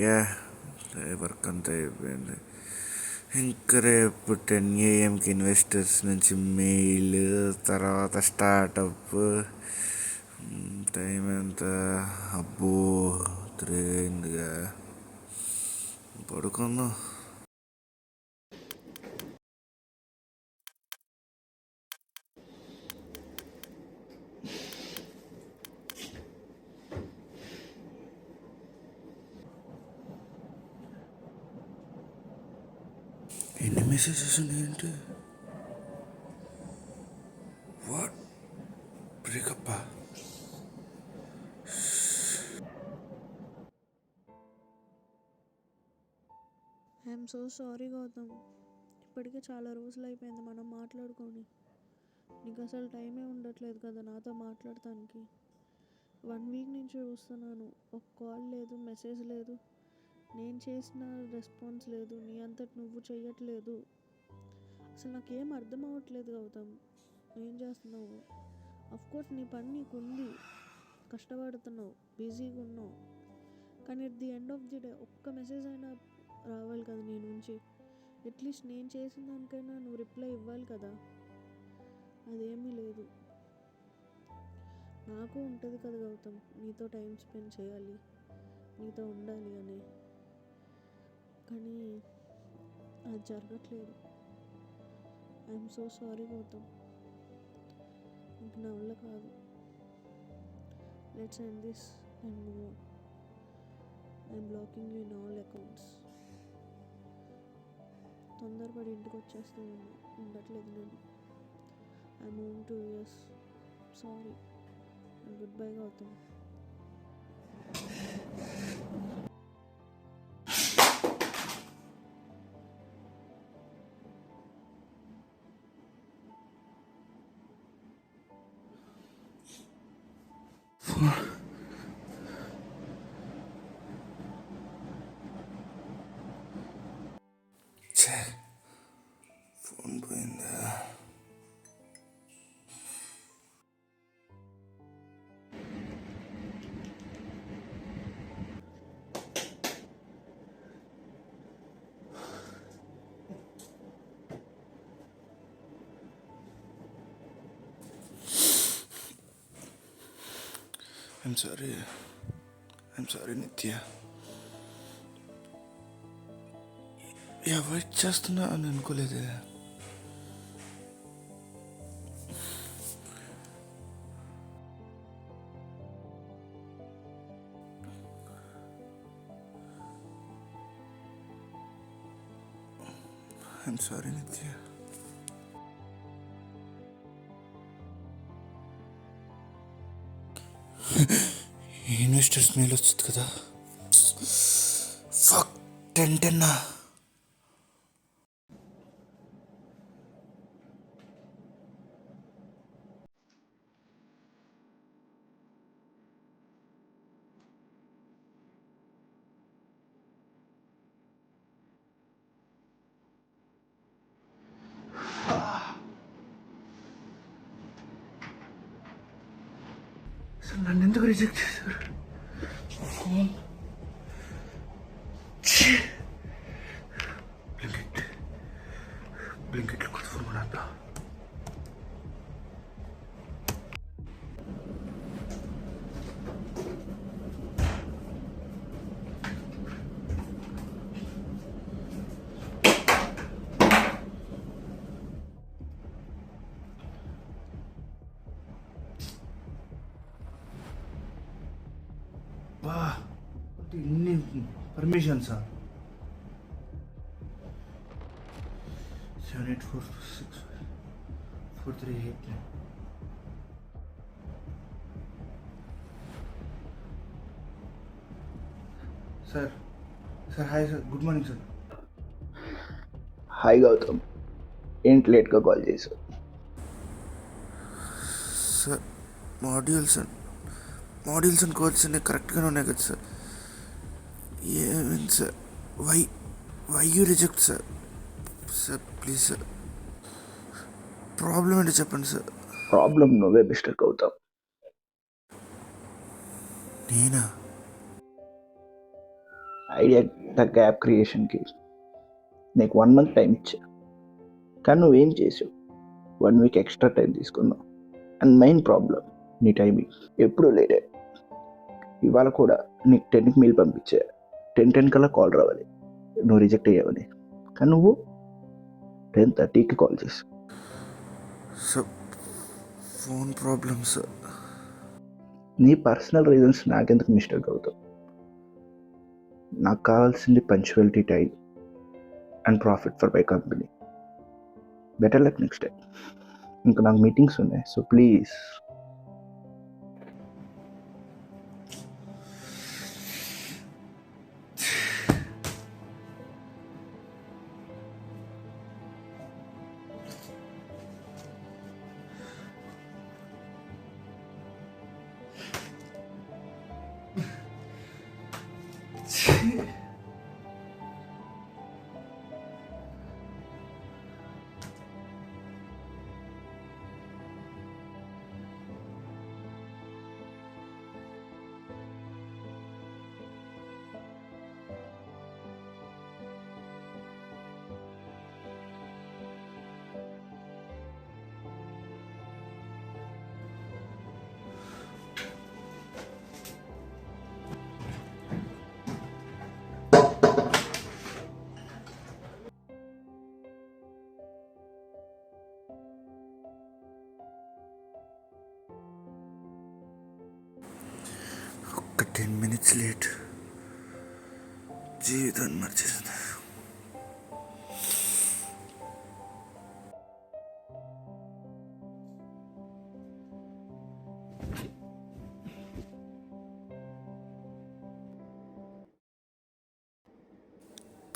Yeah work అంతా అయిపోయింది. ఇంకా రేపు 10 AM ఇన్వెస్టర్స్ నుంచి మెయిల్, తర్వాత స్టార్టప్. టైం ఎంత? అబ్బో 3 అయిందిగా, పడుకుందాం. ఎన్ని మెసేజెస్ ఉన్నాయంటే what breakup? I'm so sorry Gautam, ఇప్పటికే చాలా రోజులు అయిపోయింది మనం మాట్లాడుకొని. నీకు అసలు టైమే ఉండట్లేదు కదా నాతో మాట్లాడటానికి. 1 వీక్ నుంచి చూస్తున్నాను, ఒక కాల్ లేదు, మెసేజ్ లేదు. నేను చేసిన రెస్పాన్స్ లేదు, నీ అంతటి నువ్వు చెయ్యట్లేదు. అసలు నాకేం అర్థం అవ్వట్లేదు గౌతమ్, ఏం చేస్తున్నావు? అఫ్కోర్స్ నీ పని నీకు ఉంది, కష్టపడుతున్నావు, బిజీగా ఉన్నావు. కానీ at the end of the day ఒక్క మెసేజ్ అయినా రావాలి కదా నీ నుంచి. అట్లీస్ట్ నేను చేసిన దానికైనా నువ్వు రిప్లై ఇవ్వాలి కదా. అదేమీ లేదు. నాకు ఉంటుంది కదా గౌతమ్, నీతో టైం స్పెండ్ చేయాలి, నీతో ఉండాలి అని. కానీ అది జరగట్లేదు. ఐఎమ్ సో సారీ గౌతమ్, ఇంక నా వల్ల కాదు. Let's end this and move on. I'm blocking you in all accounts. తొందరపడి ఇంటికి వచ్చేస్తూ ఉండట్లేదు నేను. I move to US. Sorry and goodbye Gautam. Phone పోయిందా? I'm sorry Nithya. వెయిట్ చేస్తున్నా అని అనుకోలేదే. I'm sorry Nithya. Investors mail వస్తుంది కదా. ఫక్ 10. నన్ను ఎందుకు రిజెక్ట్ చేశారు? బ్లింకెట్లో కొత్త ఫోన్ కొనద్దా? ఇన్ని పర్మిషన్సా? 78464389. Sir hi sir, good morning sir. Hi Gautam, ఏంటి లేట్గా కాల్ చేశావు? సార్ మాడ్యూల్స్ అండ్ కోడ్స్ అన్నీ కరెక్ట్గానే ఉన్నాయి కదా సార్. ఏమైంది sir? Why you reject sir? Sir please sir, problem ఏంటో చెప్పండి సార్. ప్రాబ్లం నువ్వే మిస్టర్ గౌతమ్. నేనా? ఐడియా గ్యాప్ క్రియేషన్కి నీకు 1 మంత్ టైం ఇచ్చా, కానీ నువ్వేం చేసావు? 1 వీక్ ఎక్స్ట్రా టైం తీసుకున్నావు. అండ్ మెయిన్ ప్రాబ్లం నీ టైమింగ్ ఎప్పుడూ లేదే. ఇవాళ కూడా నీకు 10కి మెయిల్ పంపించా, 10 కల్లా కాల్ రావాలి, నువ్వు రిజెక్ట్ అయ్యావని. కానీ నువ్వు 10:30కి కాల్ చేసావు. Sir, phone problem sir. నీ పర్సనల్ రీజన్స్ నాకెందుకు మిస్టేక్ అవుతావు? నాకు కావాల్సింది punctuality, time and profit for my company. Better luck next time. ఇంకా నాకు మీటింగ్స్ ఉన్నాయి, సో ప్లీజ్. ఒక 10 minutes లేట్ జీవితాన్ని మార్చేసింది.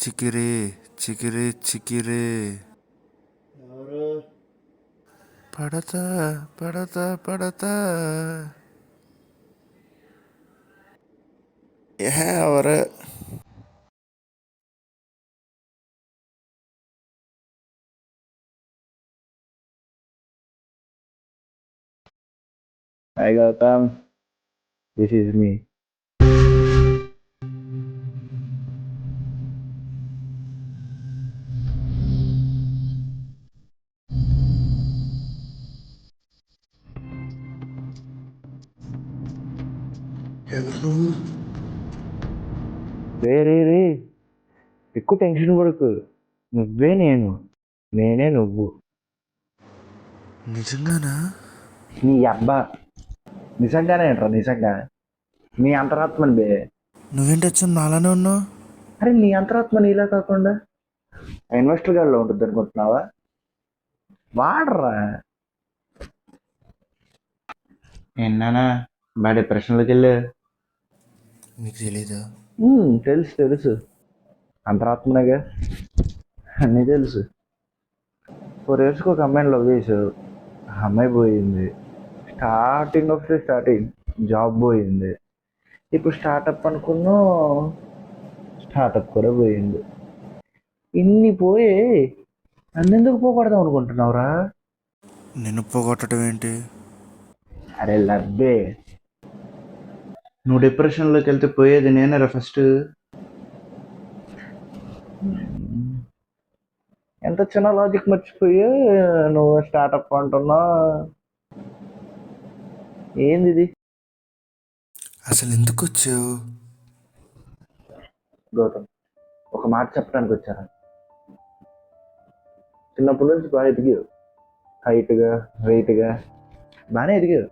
చికిరే చికిరే చికిరే, పడతా పడతా పడతా. ఎవరు? Hi Gautam, this is me. ఎవరు నువ్వు? రే ఎక్కువ టెన్షన్ పడకు. నువ్వే నేను, నేనే నువ్వు. నిజంగానా? నీ అబ్బా, నిజంగానే అంటారా? నిజంగా నీ అంతరాత్మని బే. నువ్వేంటి వచ్చాను నాలానే ఉన్నావు? అరే నీ అంతరాత్మ నీలా కాకుండా ఇన్వెస్టర్ గాడిలో ఉంటుంది అనుకుంటున్నావా? వాడరా. ఎన్నానా బాగా డిప్రెషన్లోకి వెళ్ళా. నీకు తెలీదా? తెలుసు అంతరాత్మనేగా, అన్నీ తెలుసు. 4 yearsకి ఒక అమ్మాయిని లవ్ చేసావు, ఆ అమ్మాయి పోయింది. స్టార్టింగ్ జాబ్ పోయింది. ఇప్పుడు స్టార్టప్ అనుకున్నా, స్టార్టప్ కూడా పోయింది. ఇన్ని పోయి నన్నెందుకు పోగొడదాం అనుకుంటున్నావురా? నిన్ను పోగొట్టడం ఏంటి? అరే లబ్బే, నువ్వు డిప్రెషన్లోకి వెళ్తే పోయేది నేనేరా ఫస్ట్. ఎంత చిన్న లాజిక్ మర్చిపోయి నువ్వు స్టార్టప్ అంటున్నా. ఏంది ఇది? అసలు ఎందుకు వచ్చావు? గౌతమ్, ఒక మాట చెప్పడానికి వచ్చారా? చిన్నప్పటి నుంచి బాగా ఎదిగావు, హైట్గా వెయిట్గా బాగానే ఎదిగావు.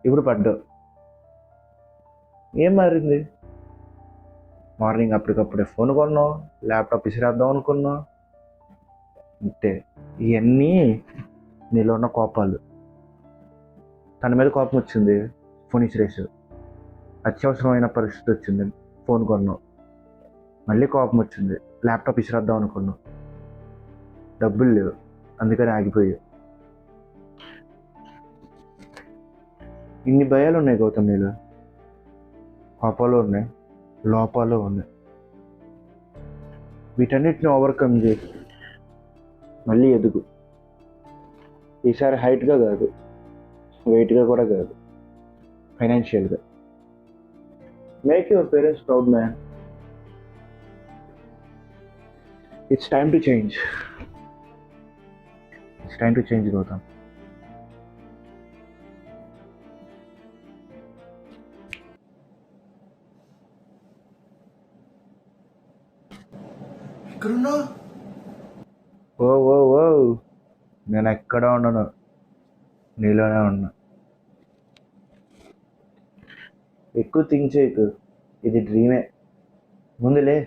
ఇప్పుడు పడ్డావు. ఏం మారింది? మార్నింగ్ అప్పటికప్పుడే ఫోన్ కొన్నావు, ల్యాప్టాప్ ఇసిరేద్దాం అనుకున్నావు. అంతే. ఇవన్నీ నీలో ఉన్న కోపాలు. తన మీద కోపం వచ్చింది, ఫోన్ ఇసిరేసావు. అత్యవసరమైన పరిస్థితి వచ్చింది, ఫోన్ కొన్నావు. మళ్ళీ కోపం వచ్చింది, ల్యాప్టాప్ ఇసిరేద్దాం అనుకున్నావు. డబ్బులు లేవు, అందుకని ఆగిపోయావు. ఇన్ని భయాలు ఉన్నాయి గౌతమ్ నీలో. కోపాలు ఉన్నాయి, లోపాలు ఉన్నాయి. వీటన్నిటిని ఓవర్కమ్ చేసి మళ్ళీ ఎదుగు. ఈసారి హైట్గా కాదు, వెయిట్గా కూడా కాదు, ఫైనాన్షియల్గా. Make your parents proud man. It's time to change. It's time to change Gautam. ఎక్కడున్నావు? ఓ ఓ ఓ నేను ఎక్కడ ఉండను, నీలోనే ఉన్నా. ఎక్కువ థింక్ చేయకు, ఇది డ్రీమే. ముందులే.